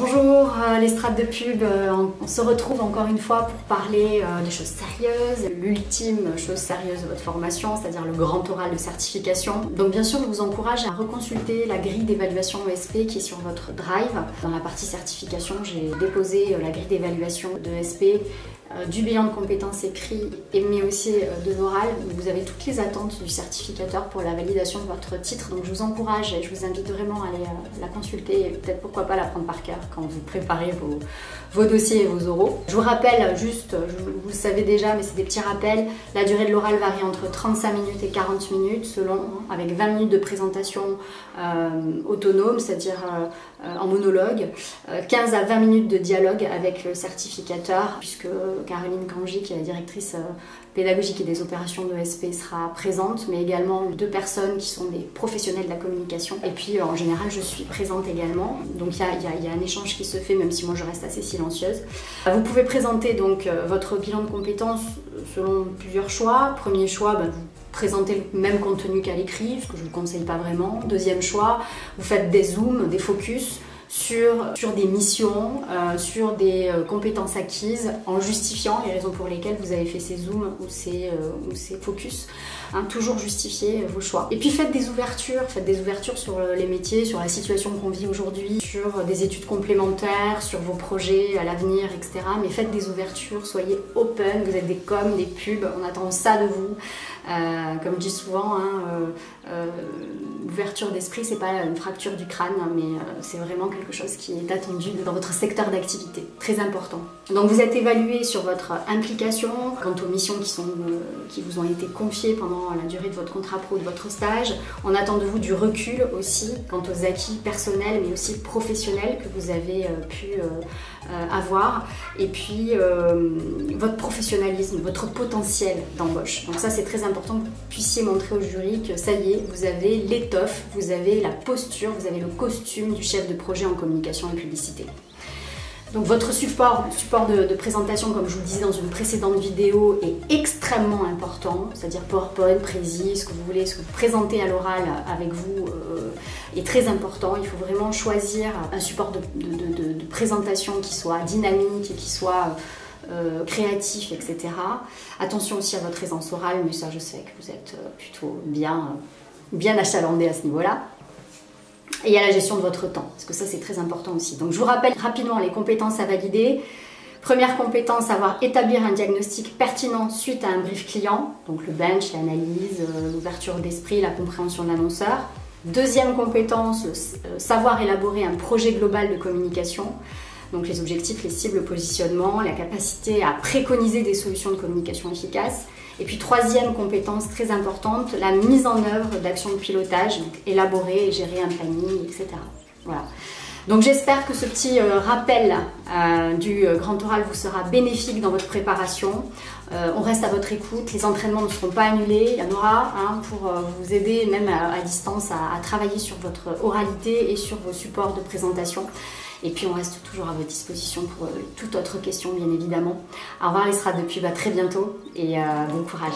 Bonjour les strates de pub, on se retrouve encore une fois pour parler des choses sérieuses, l'ultime chose sérieuse de votre formation, c'est-à-dire le grand oral de certification. Donc bien sûr, je vous encourage à reconsulter la grille d'évaluation ESP qui est sur votre drive. Dans la partie certification, j'ai déposé la grille d'évaluation de ESP, du bilan de compétences écrit, mais aussi de l'oral. Vous avez toutes les attentes du certificateur pour la validation de votre titre. Donc je vous encourage et je vous invite vraiment à aller la consulter et peut-être pourquoi pas la prendre par cœur quand vous préparez vos dossiers et vos oraux. Je vous rappelle juste, vous le savez déjà, mais c'est des petits rappels, la durée de l'oral varie entre 35 minutes et 40 minutes selon, avec 20 minutes de présentation autonome, c'est-à-dire en monologue, 15 à 20 minutes de dialogue avec le certificateur, puisque Caroline Kanji, qui est la directrice pédagogique et des opérations de ESP, sera présente, mais également 2 personnes qui sont des professionnels de la communication. Et puis en général, je suis présente également. Donc il y a un échange qui se fait, même si moi je reste assez silencieuse. Vous pouvez présenter donc votre bilan de compétences selon plusieurs choix. Premier choix, vous présentez le même contenu qu'à l'écrit, ce que je ne vous conseille pas vraiment. Deuxième choix, vous faites des zooms, des focus sur des missions, sur des compétences acquises, en justifiant les raisons pour lesquelles vous avez fait ces zooms ou ces focus. Toujours justifier vos choix. Et puis faites des ouvertures sur les métiers, sur la situation qu'on vit aujourd'hui, sur des études complémentaires, sur vos projets à l'avenir, etc. Mais faites des ouvertures, soyez open, vous êtes des coms, des pubs, on attend ça de vous. Comme je dis souvent, l'ouverture d'esprit, c'est pas une fracture du crâne, mais c'est vraiment quelque chose qui est attendu dans votre secteur d'activité, très important. Donc vous êtes évalué sur votre implication quant aux missions qui vous ont été confiées pendant la durée de votre contrat pro, de votre stage. On attend de vous du recul aussi quant aux acquis personnels mais aussi professionnels que vous avez pu avoir, et puis votre professionnalisme, votre potentiel d'embauche. Donc ça, c'est très important que vous puissiez montrer au jury que ça y est, vous avez l'étoffe, vous avez la posture, vous avez le costume du chef de projet en communication et publicité. Donc votre support de présentation, comme je vous le disais dans une précédente vidéo, est extrêmement important, c'est-à-dire PowerPoint, Prési, ce que vous voulez, ce que vous présentez à l'oral avec vous est très important. Il faut vraiment choisir un support de présentation qui soit dynamique et qui soit créatif, etc. Attention aussi à votre aisance orale, mais ça je sais que vous êtes plutôt bien achalandé à ce niveau-là. Et il y a la gestion de votre temps, parce que ça c'est très important aussi. Donc je vous rappelle rapidement les compétences à valider. Première compétence, savoir établir un diagnostic pertinent suite à un brief client, donc le bench, l'analyse, l'ouverture d'esprit, la compréhension de l'annonceur. Deuxième compétence, savoir élaborer un projet global de communication, donc les objectifs, les cibles, le positionnement, la capacité à préconiser des solutions de communication efficaces. Et puis troisième compétence très importante, la mise en œuvre d'actions de pilotage, donc élaborer et gérer un planning, etc. Voilà. Donc j'espère que ce petit rappel du grand oral vous sera bénéfique dans votre préparation. On reste à votre écoute, les entraînements ne seront pas annulés, il y en aura pour vous aider même à distance à travailler sur votre oralité et sur vos supports de présentation. Et puis on reste toujours à votre disposition pour toute autre question bien évidemment. Au revoir les strates de pub, à très bientôt et bon courage.